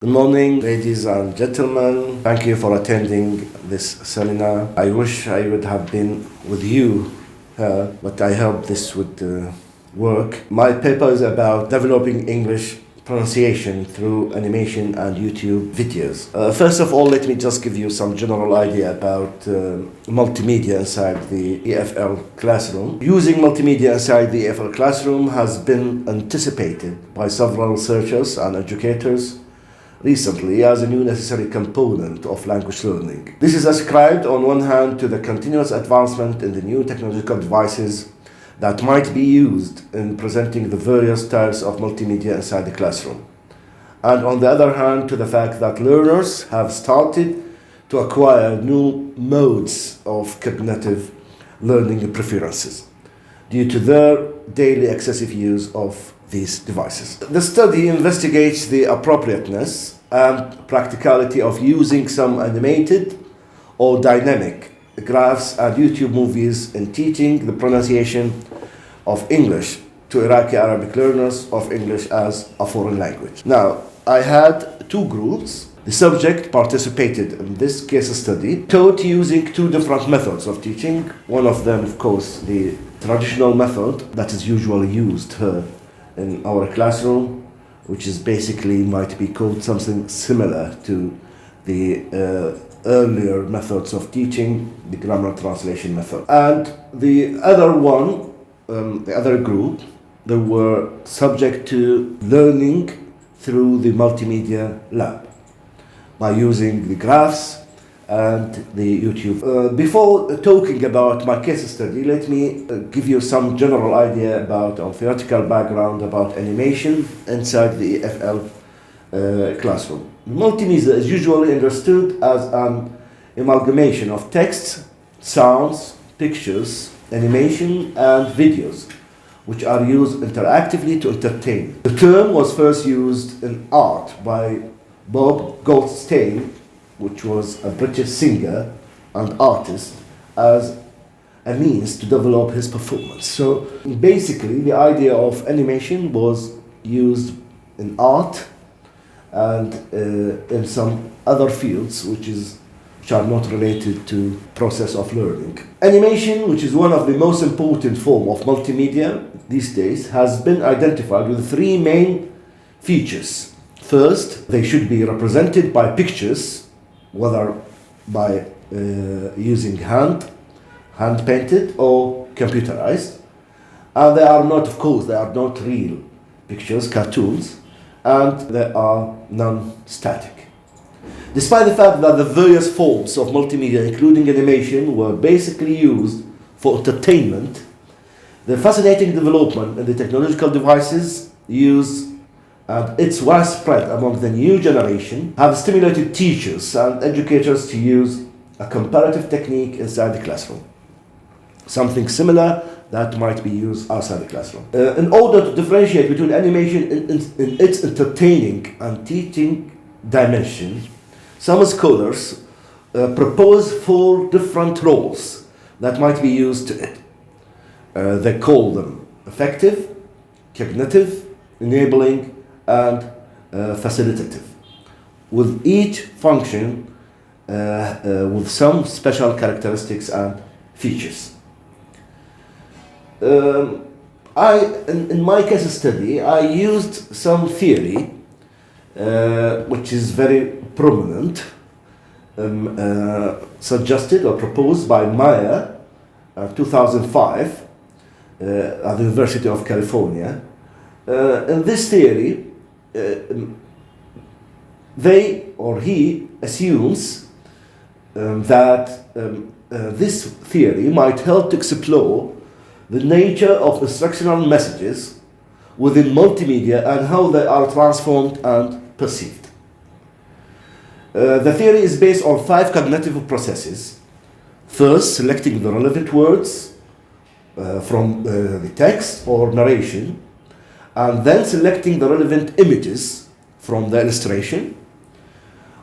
Good morning, ladies and gentlemen. Thank you for attending this seminar. I wish I would have been with you, but I hope this would work. My paper is about developing English pronunciation through animation and YouTube videos. First of all, let me just give you some general idea about multimedia inside the EFL classroom. Using multimedia inside the EFL classroom has been anticipated by several researchers and educators recently as a new necessary component of language learning. This is ascribed on one hand to the continuous advancement in the new technological devices that might be used in presenting the various types of multimedia inside the classroom, and on the other hand to the fact that learners have started to acquire new modes of cognitive learning preferences due to their daily excessive use of these devices. The study investigates the appropriateness and practicality of using some animated or dynamic graphs and YouTube movies in teaching the pronunciation of English to Iraqi Arabic learners of English as a foreign language. Now, I had two groups. The subject participated in this case study, taught using two different methods of teaching. One of them, of course, the traditional method that is usually used here in our classroom, which is basically might be called something similar to the earlier methods of teaching, the grammar translation method. And the other one, the other group, they were subject to learning through the multimedia lab by using the graphs and the YouTube. Before talking about my case study, let me give you some general idea about our theoretical background about animation inside the EFL classroom. Multimedia is usually understood as an amalgamation of texts, sounds, pictures, animation, and videos, which are used interactively to entertain. The term was first used in art by Bob Goldstein, which was a British singer and artist, as a means to develop his performance. So basically the idea of animation was used in art and in some other fields which are not related to process of learning. Animation, which is one of the most important form of multimedia these days, has been identified with three main features. First, they should be represented by pictures, whether by using hand-painted or computerized. And they are not, of course, they are not real pictures, cartoons, and they are non-static. Despite the fact that the various forms of multimedia, including animation, were basically used for entertainment, the fascinating development in the technological devices used and its widespread among the new generation have stimulated teachers and educators to use a comparative technique inside the classroom. Something similar that might be used outside the classroom. In order to differentiate between animation in its entertaining and teaching dimension, some scholars propose 4 different roles that might be used to it. They call them affective, cognitive, enabling, and facilitative, with each function with some special characteristics and features. In my case study, I used some theory which is very prominent, suggested or proposed by Maya 2005 at the University of California. In this theory, they or he assumes that this theory might help to explore the nature of instructional messages within multimedia and how they are transformed and perceived. The theory is based on 5 cognitive processes. First, selecting the relevant words from the text or narration, and then selecting the relevant images from the illustration,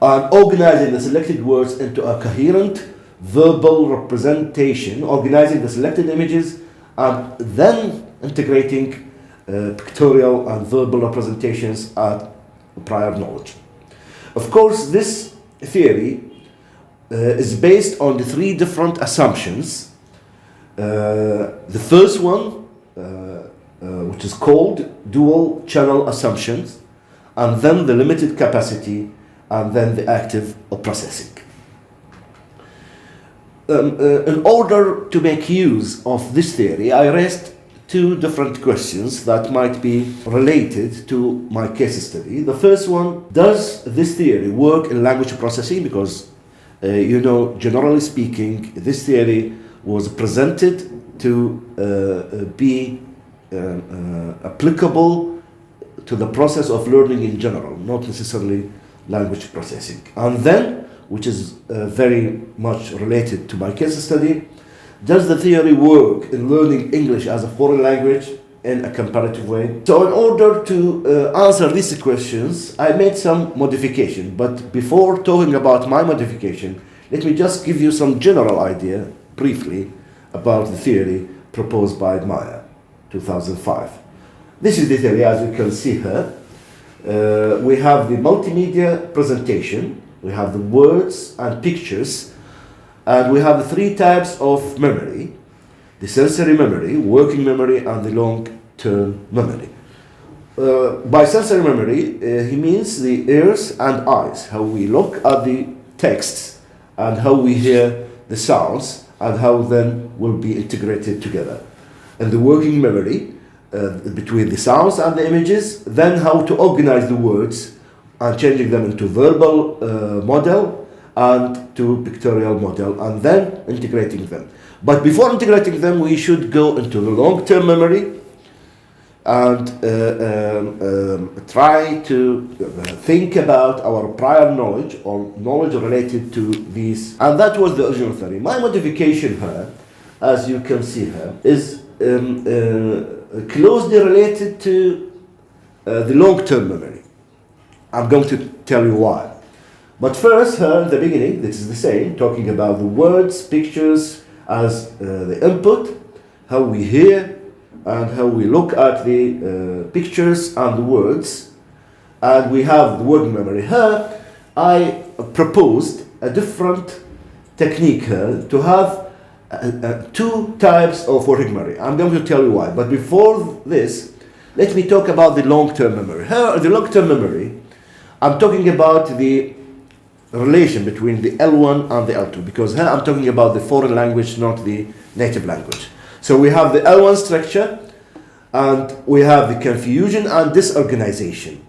and organizing the selected words into a coherent verbal representation, organizing the selected images, and then integrating pictorial and verbal representations at prior knowledge. Of course, this theory is based on the three different assumptions. The first one, which is called dual channel assumptions, and then the limited capacity, and then the active processing. In order to make use of this theory, I raised two different questions that might be related to my case study. The first one, does this theory work in language processing? Because, generally speaking, this theory was presented to be applicable to the process of learning in general, not necessarily language processing. And then, which is very much related to my case study, does the theory work in learning English as a foreign language in a comparative way? So in order to answer these questions, I made some modification. But before talking about my modification, let me just give you some general idea, briefly, about the theory proposed by Maya, 2005. This is the theory, as you can see here. We have the multimedia presentation, we have the words and pictures, and we have the three types of memory: the sensory memory, working memory, and the long-term memory. By sensory memory, he means the ears and eyes, how we look at the texts and how we hear the sounds and how then will be integrated together. And the working memory, between the sounds and the images, then how to organize the words and changing them into verbal model and to pictorial model, and then integrating them. But before integrating them, we should go into the long-term memory and try to think about our prior knowledge or knowledge related to these. And that was the original theory. My modification here, as you can see here, is closely related to the long-term memory. I'm going to tell you why. But first, here in the beginning, this is the same, talking about the words, pictures as the input, how we hear and how we look at the pictures and the words. And we have the working memory. Here, I proposed a different technique here to have two types of working memory. I'm going to tell you why. But before this, let me talk about the long-term memory. Here, the long-term memory, I'm talking about the relation between the L1 and the L2, because here I'm talking about the foreign language, not the native language. So we have the L1 structure, and we have the confusion and disorganization.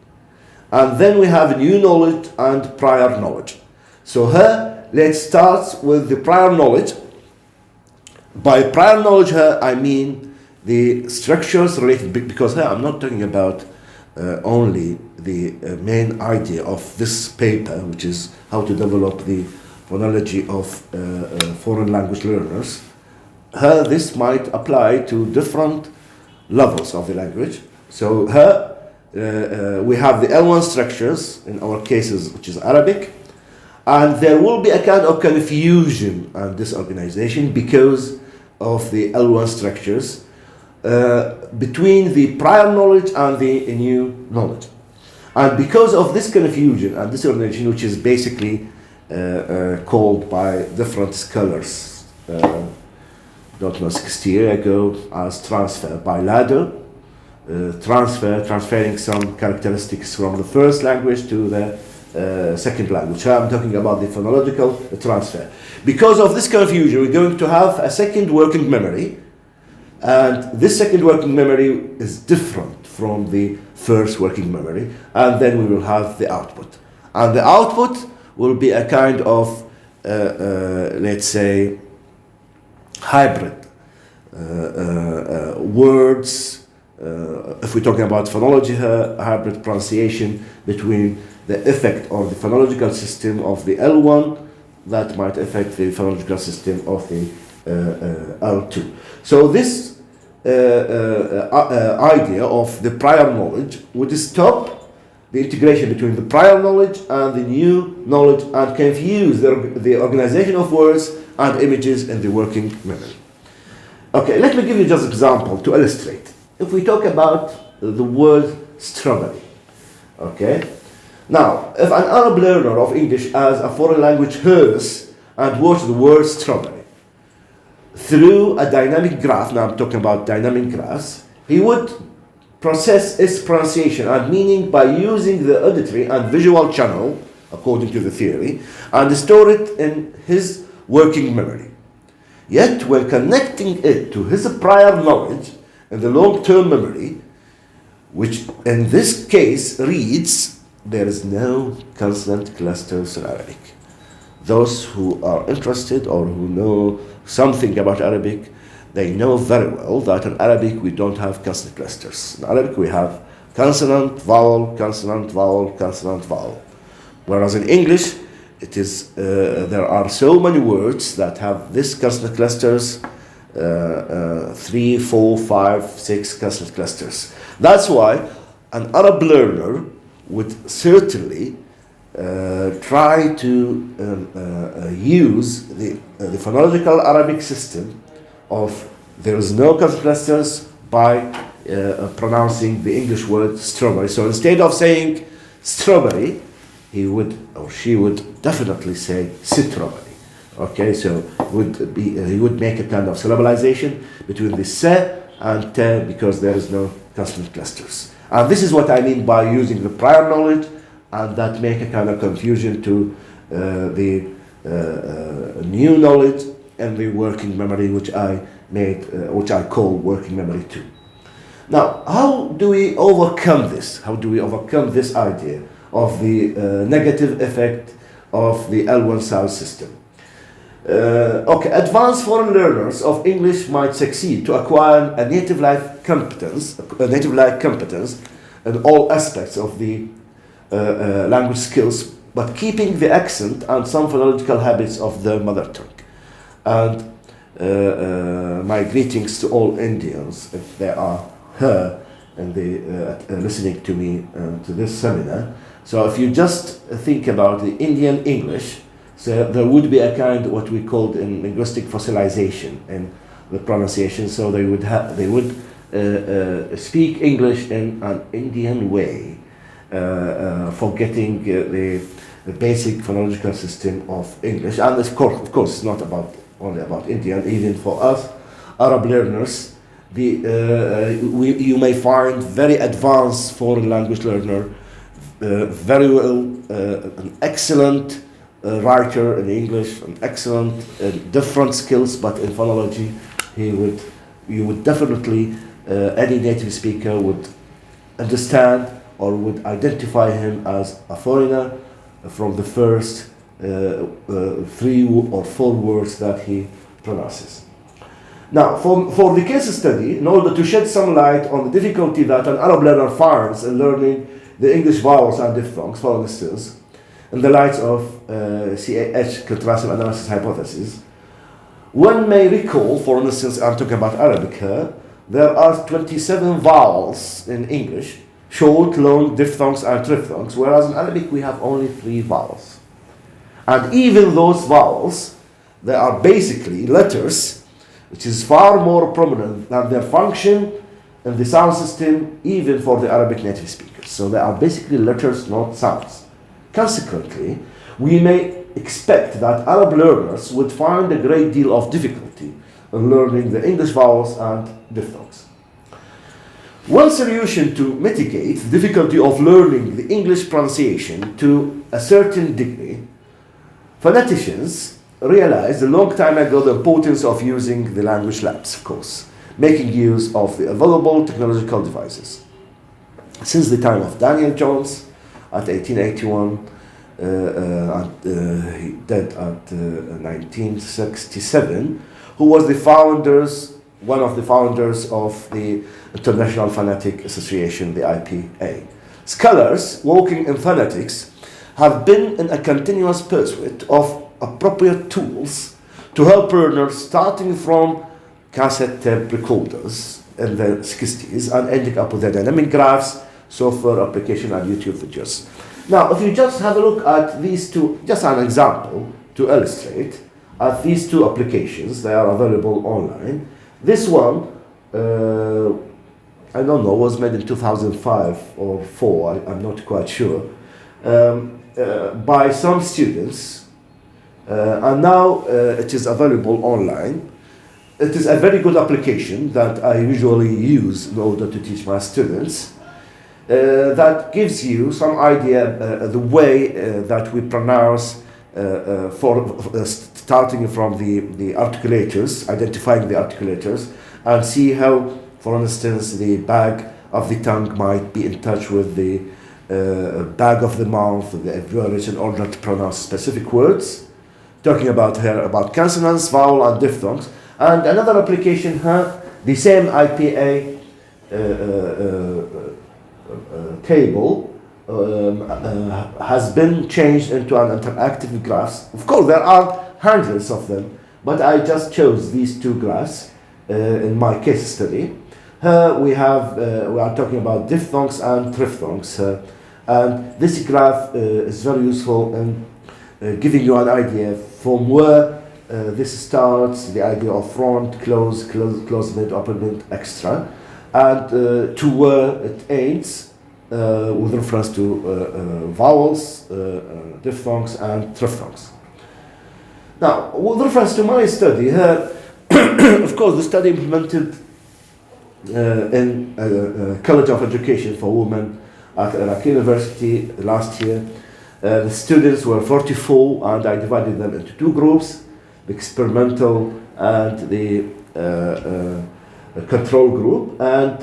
And then we have new knowledge and prior knowledge. So here, let's start with the prior knowledge. By prior knowledge here, I mean the structures related, because here I'm not talking about only the main idea of this paper, which is how to develop the phonology of foreign language learners. Here, this might apply to different levels of the language. So here, we have the L1 structures, in our cases, which is Arabic, and there will be a kind of confusion and disorganization because of the L1 structures between the prior knowledge and the new knowledge. And because of this confusion and disorganization, which is basically called by different scholars, don't know, 60 years ago, as transfer by ladder, transferring some characteristics from the first language to the second language. I'm talking about the phonological transfer. Because of this confusion, we're going to have a second working memory, and this second working memory is different from the first working memory, and then we will have the output. And the output will be a kind of, let's say, hybrid words. If we're talking about phonology here, a hybrid pronunciation between the effect of the phonological system of the L1 that might affect the phonological system of the L2. So this idea of the prior knowledge would stop the integration between the prior knowledge and the new knowledge and confuse the organization of words and images in the working memory. Okay, let me give you just an example to illustrate. If we talk about the word strawberry, okay? Now, if an Arab learner of English as a foreign language hears and watches the word strawberry through a dynamic graph, now I'm talking about dynamic graphs, he would process its pronunciation and meaning by using the auditory and visual channel, according to the theory, and store it in his working memory. Yet, when connecting it to his prior knowledge in the long-term memory, which in this case reads, there is no consonant clusters in Arabic. Those who are interested or who know something about Arabic, they know very well that in Arabic we don't have consonant clusters. In Arabic we have consonant, vowel, consonant, vowel, consonant, vowel. Whereas in English, it is there are so many words that have this consonant clusters, 3, 4, 5, 6 consonant clusters. That's why an Arab learner would certainly try to use the phonological Arabic system of there is no consonant clusters by pronouncing the English word strawberry. So instead of saying strawberry, he would or she would definitely say strawberry. Okay, so he would make a kind of syllabalization between the se and te because there is no consonant clusters. And this is what I mean by using the prior knowledge, and that make a kind of confusion to the new knowledge and the working memory, which I call working memory 2. Now, how do we overcome this? How do we overcome this idea of the negative effect of the L1 sound system? Okay, advanced foreign learners of English might succeed to acquire a native-like competence in all aspects of the language skills, but keeping the accent and some phonological habits of their mother tongue. And my greetings to all Indians, if they are here and they listening to me to this seminar. So if you just think about the Indian English, so there would be a kind of what we called in linguistic fossilization in the pronunciation. So they would speak English in an Indian way, forgetting the basic phonological system of English. And of course, it's not only about Indian. Even for us, Arab learners, you may find very advanced foreign language learner, very well, an excellent writer in English, an excellent different skills, but in phonology, you would definitely any native speaker would understand or would identify him as a foreigner from the first 3 or 4 words that he pronounces. Now, for the case study, in order to shed some light on the difficulty that an Arab learner finds in learning the English vowels and diphthongs, for instance, in the light of CAH, contrastive analysis hypothesis, one may recall, for instance, I'm talking about Arabic here, there are 27 vowels in English, short, long, diphthongs and triphthongs, whereas in Arabic we have only 3 vowels. And even those vowels, they are basically letters, which is far more prominent than their function in the sound system, even for the Arabic native speakers. So they are basically letters, not sounds. Consequently, we may expect that Arab learners would find a great deal of difficulty in learning the English vowels and diphthongs. One solution to mitigate the difficulty of learning the English pronunciation to a certain degree, phoneticians realized a long time ago the importance of using the language labs, of course, making use of the available technological devices. Since the time of Daniel Jones at 1881, he died at 1967, who was one of the founders of the International Phonetic Association, the IPA. Scholars working in phonetics have been in a continuous pursuit of appropriate tools to help learners, starting from cassette tape recorders in the 60s and ending up with the dynamic graphs, software application, and YouTube videos. Now, if you just have a look at these two, just an example to illustrate, at these 2 applications, they are available online. This one, I don't know, was made in 2005 or 4, I'm not quite sure. by some students, and now it is available online. It is a very good application that I usually use in order to teach my students. That gives you some idea the way that we pronounce starting from the articulators, identifying the articulators, and see how, for instance, the back of the tongue might be in touch with the back of the mouth, the alveolus, in order to pronounce specific words. Talking about here about consonants, vowel, and diphthongs. And another application, the same IPA table has been changed into an interactive graphs. Of course, there are hundreds of them, but I just chose these two graphs in my case study. We are talking about diphthongs and triphthongs, and this graph is very useful in giving you an idea from where this starts, the idea of front, close, mid, open mid, extra, and to where it ends with reference to vowels, diphthongs, and triphthongs. Now, with reference to my study, of course, the study implemented in College of Education for Women at Iraqia University last year. The students were 44, and I divided them into two groups, the experimental and the control group. And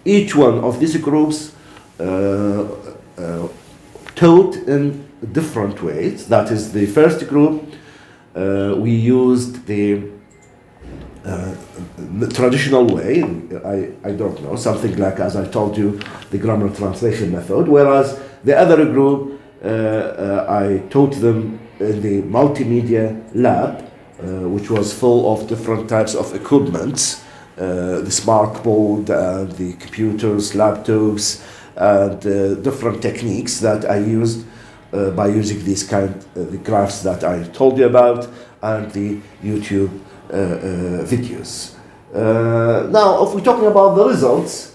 each one of these groups taught in different ways. That is, the first group, we used the traditional way, I don't know, something like, as I told you, the grammar translation method, whereas the other group, I taught them in the multimedia lab, which was full of different types of equipment, the smart board and the computers, laptops, and different techniques that I used by using these the graphs that I told you about, and the YouTube videos. Now, if we're talking about the results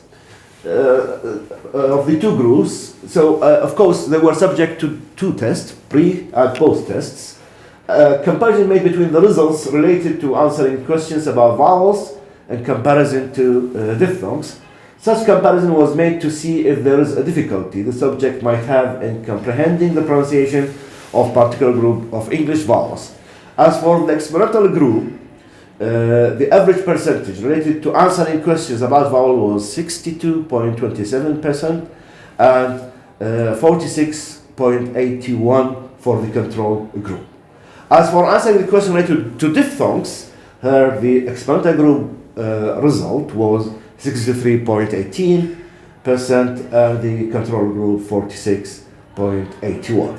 of the two groups, so of course they were subject to two tests, pre and post tests. Comparison made between the results related to answering questions about vowels in comparison to diphthongs. Such comparison was made to see if there is a difficulty the subject might have in comprehending the pronunciation of particular group of English vowels. As for the experimental group, the average percentage related to answering questions about vowel was 62.27% and 46.81% for the control group. As for answering the question related to diphthongs, the experimental group result was 63.18% and the control group 46.81%.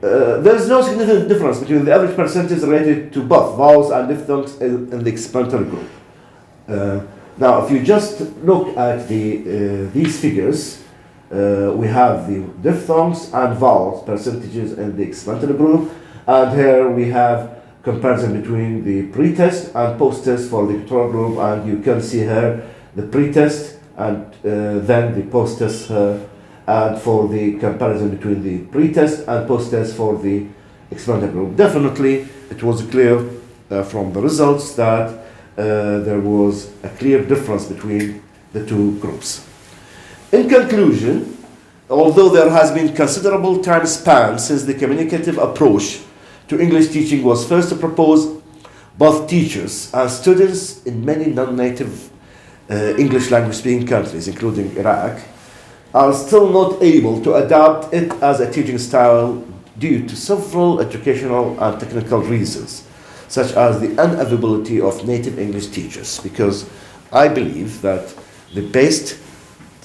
There is no significant difference between the average percentage related to both vowels and diphthongs in the experimental group. Now, if you just look at these figures, we have the diphthongs and vowels percentages in the experimental group, and here we have comparison between the pre-test and post-test for the control group, and you can see here the pre-test and then the post-test and for the comparison between the pre-test and post-test for the experimental group. Definitely, it was clear from the results that there was a clear difference between the two groups. In conclusion, although there has been considerable time span since the communicative approach to English teaching was first proposed, both teachers and students in many non-native English language speaking countries, including Iraq, are still not able to adapt it as a teaching style due to several educational and technical reasons, such as the unavailability of native English teachers, because I believe that the best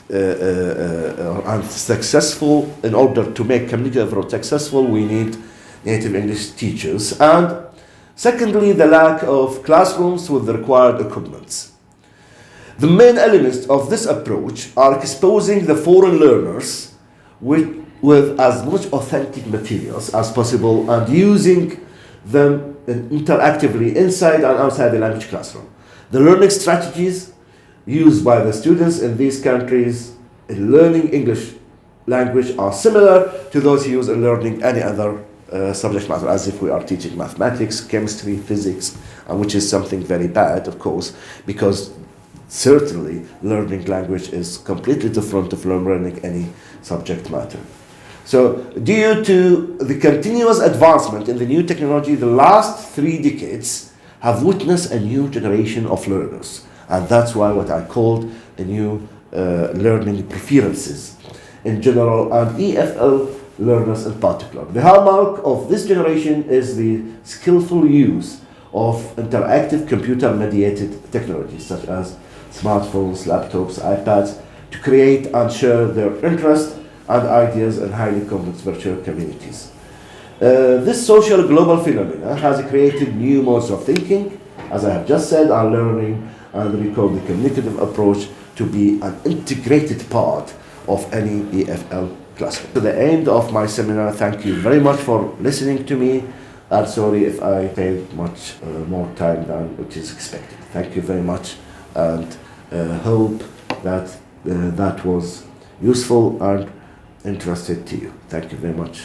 and successful, in order to make community effort successful, we need native English teachers. And secondly, the lack of classrooms with the required equipment. The main elements of this approach are exposing the foreign learners with as much authentic materials as possible and using them interactively inside and outside the language classroom. The learning strategies used by the students in these countries in learning English language are similar to those used in learning any other subject matter, as if we are teaching mathematics, chemistry, physics, which is something very bad, of course, because certainly learning language is completely different from learning any subject matter. So due to the continuous advancement in the new technology, the last 3 decades have witnessed a new generation of learners. And that's why what I called the new learning preferences in general, and EFL learners in particular. The hallmark of this generation is the skillful use of interactive computer-mediated technologies such as smartphones, laptops, iPads to create and share their interests and ideas in highly complex virtual communities. This social global phenomenon has created new modes of thinking, as I have just said, and learning, and we call the communicative approach to be an integrated part of any EFL classroom. To the end of my seminar, thank you very much for listening to me. I'm sorry if I take much more time than which is expected. Thank you very much, and hope that that was useful and interested to you. Thank you very much.